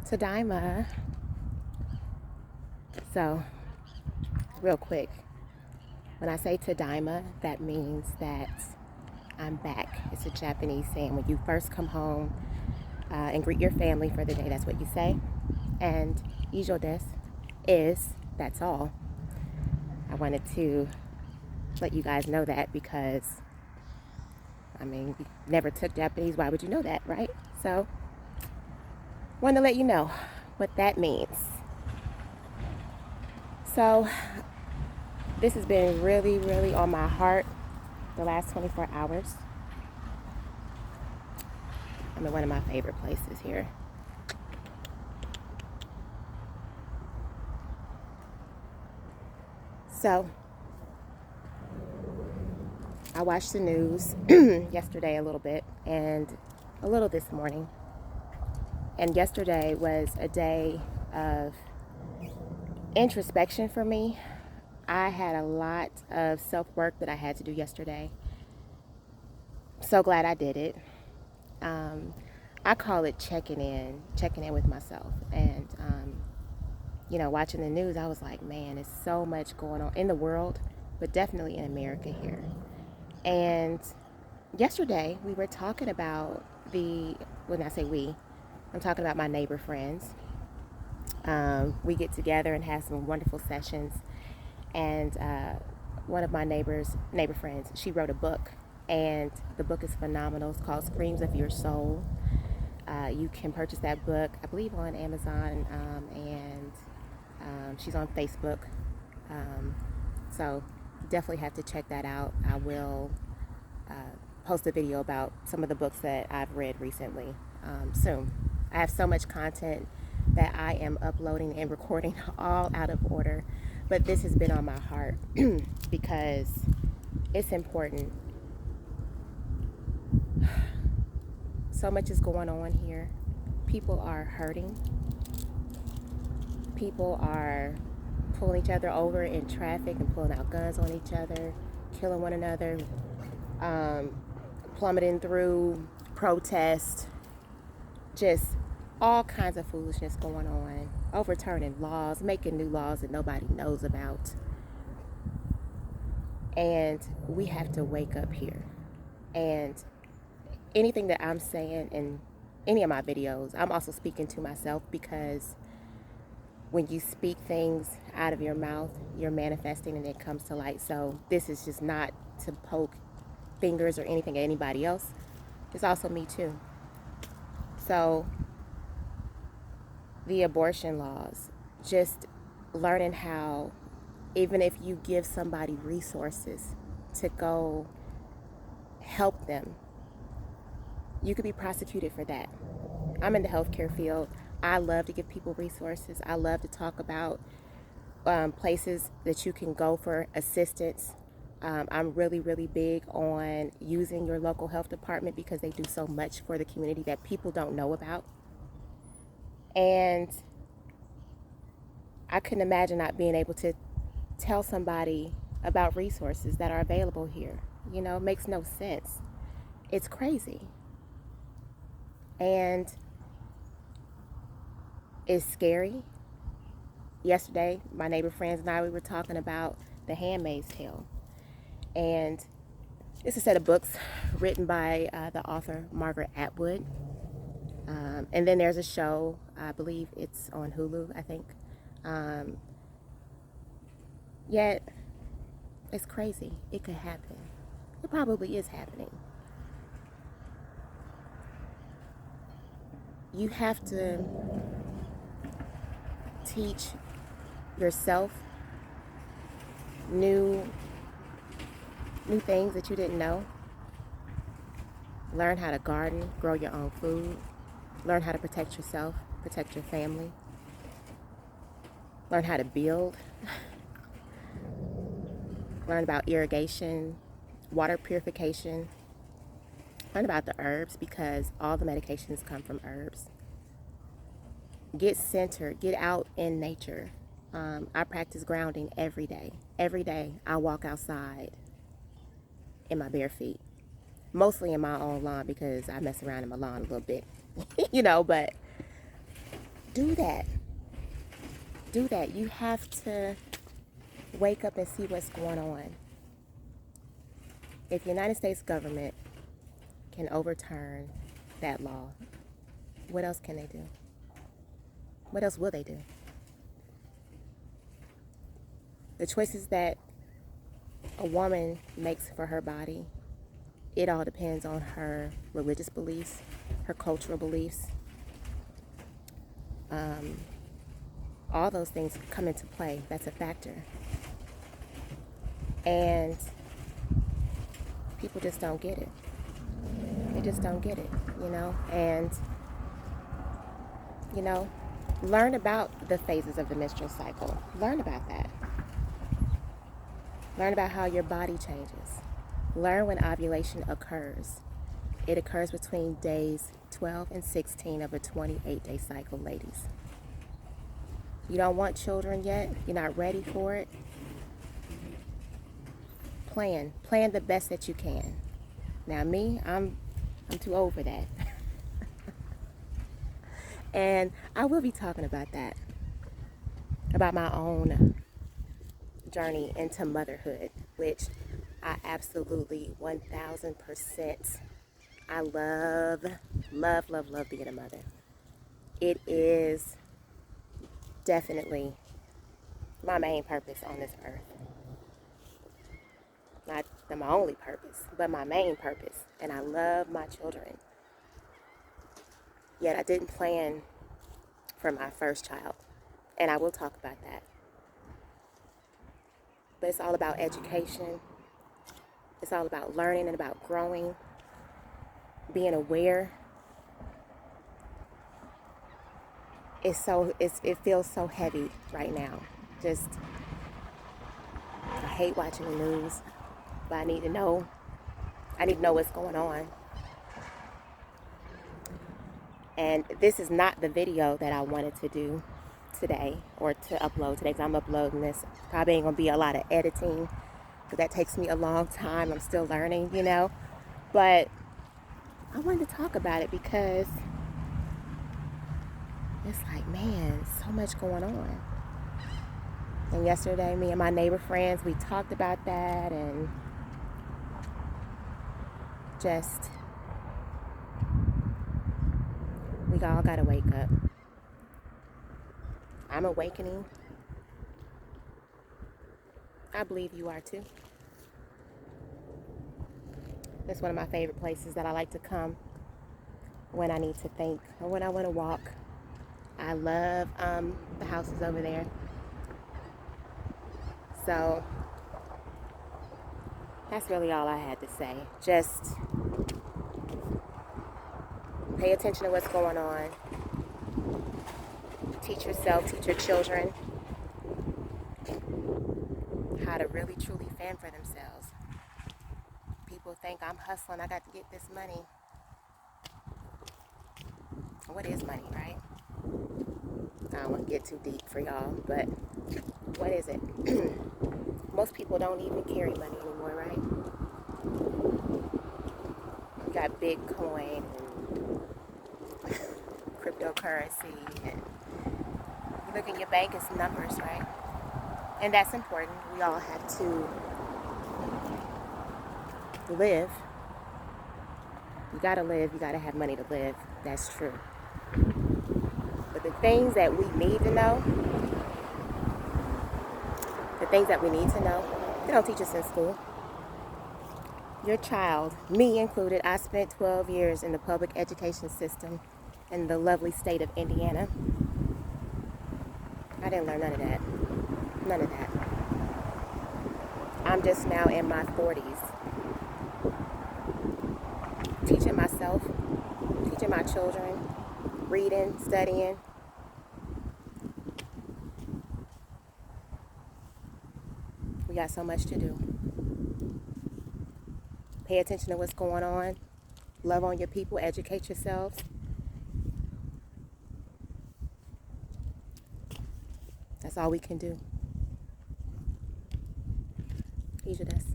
Tadaima. So, real quick, when I say Tadaima, that means that I'm back. It's a Japanese saying. When you first come home and greet your family for the day, that's what you say. And ijo desu is, that's all. I wanted to let you guys know that because, you never took Japanese. Why would you know that, right? So, wanted to let you know what that means. So, this has been really, really on my heart the last 24 hours. I'm in one of my favorite places here. So, I watched the news yesterday a little bit and a little this morning. And yesterday was a day of introspection for me. I had a lot of self-work that I had to do yesterday. So glad I did it. I call it checking in with myself. And, watching the news, I was like, man, there's so much going on in the world, but definitely in America here. And yesterday, we were talking about when I say we, I'm talking about my neighbor friends. We get together and have some wonderful sessions. And one of my neighbor friends, she wrote a book. And the book is phenomenal. It's called Screams of Your Soul. You can purchase that book, I believe, on Amazon, and she's on Facebook. So definitely have to check that out. I will post a video about some of the books that I've read recently soon. I have so much content that I am uploading and recording all out of order, but this has been on my heart because it's important. So much is going on here. People are hurting. People are pulling each other over in traffic and pulling out guns on each other, killing one another, plummeting through protest, just all kinds of foolishness going on, overturning laws, making new laws that nobody knows about. And we have to wake up here. And anything that I'm saying in any of my videos, I'm also speaking to myself, because when you speak things out of your mouth, you're manifesting and it comes to light. So this is just not to poke fingers or anything at anybody else. It's also me too. So the abortion laws, just learning how, even if you give somebody resources to go help them, you could be prosecuted for that. I'm in the healthcare field. I love to give people resources. I love to talk about places that you can go for assistance. I'm really, really big on using your local health department because they do so much for the community that people don't know about. And I couldn't imagine not being able to tell somebody about resources that are available here. It makes no sense. It's crazy. And it's scary. Yesterday, my neighbor friends and I, we were talking about The Handmaid's Tale. And it's a set of books written by the author Margaret Atwood. And then there's a show, I believe it's on Hulu, I think. Yet, it's crazy. It could happen. It probably is happening. You have to teach yourself new things that you didn't know. Learn how to garden, grow your own food. Learn how to protect yourself, protect your family. Learn how to build. Learn about irrigation, water purification. Learn about the herbs, because all the medications come from herbs. Get centered, get out in nature. I practice grounding every day. Every day I walk outside in my bare feet. Mostly in my own lawn because I mess around in my lawn a little bit, but do that. Do that. You have to wake up and see what's going on. If the United States government can overturn that law, what else can they do? What else will they do? The choices that a woman makes for her body, it all depends on her religious beliefs, her cultural beliefs. All those things come into play. That's a factor. And people just don't get it. They just don't get it, you know? And, you know, learn about the phases of the menstrual cycle. Learn about that. Learn about how your body changes. Learn when ovulation occurs. It occurs between days 12 and 16 of a 28-day cycle, ladies. You don't want children yet? You're not ready for it? Plan the best that you can. Now me, I'm too old for that. And I will be talking about that, about my own journey into motherhood, which I absolutely 1000%, I love being a mother. It is definitely my main purpose on this earth. Not my only purpose, but my main purpose. And I love my children. Yet I didn't plan for my first child. And I will talk about that. But it's all about education. It's all about learning and about growing, being aware. It feels so heavy right now. Just, I hate watching the news, but I need to know what's going on. And this is not the video that I wanted to do today, or to upload today, because I'm uploading this. Probably ain't gonna be a lot of editing, because that takes me a long time. I'm still learning, you know. But I wanted to talk about it because it's like, man, so much going on. And yesterday, me and my neighbor friends, we talked about that, and just, we all gotta wake up. I'm awakening. I believe you are too. It's one of my favorite places that I like to come when I need to think or when I want to walk. I love the houses over there. So that's really all I had to say. Just pay attention to what's going on. Teach yourself, teach your children how to really truly fend for themselves. People think I'm hustling, I got to get this money. What is money, right? I don't want to get too deep for y'all, but what is it? Most people don't even carry money anymore, right? You got Bitcoin and cryptocurrency, and you look in your bank, it's numbers, right? And that's important. We all have to live. You gotta live, you gotta have money to live. That's true. But the things that we need to know, they don't teach us in school. Your child, me included, I spent 12 years in the public education system in the lovely state of Indiana. I didn't learn none of that. None of that. I'm just now in my 40s. Teaching myself, teaching my children, reading, studying. We got so much to do. Pay attention to what's going on. Love on your people, educate yourselves. That's all we can do. Each of us.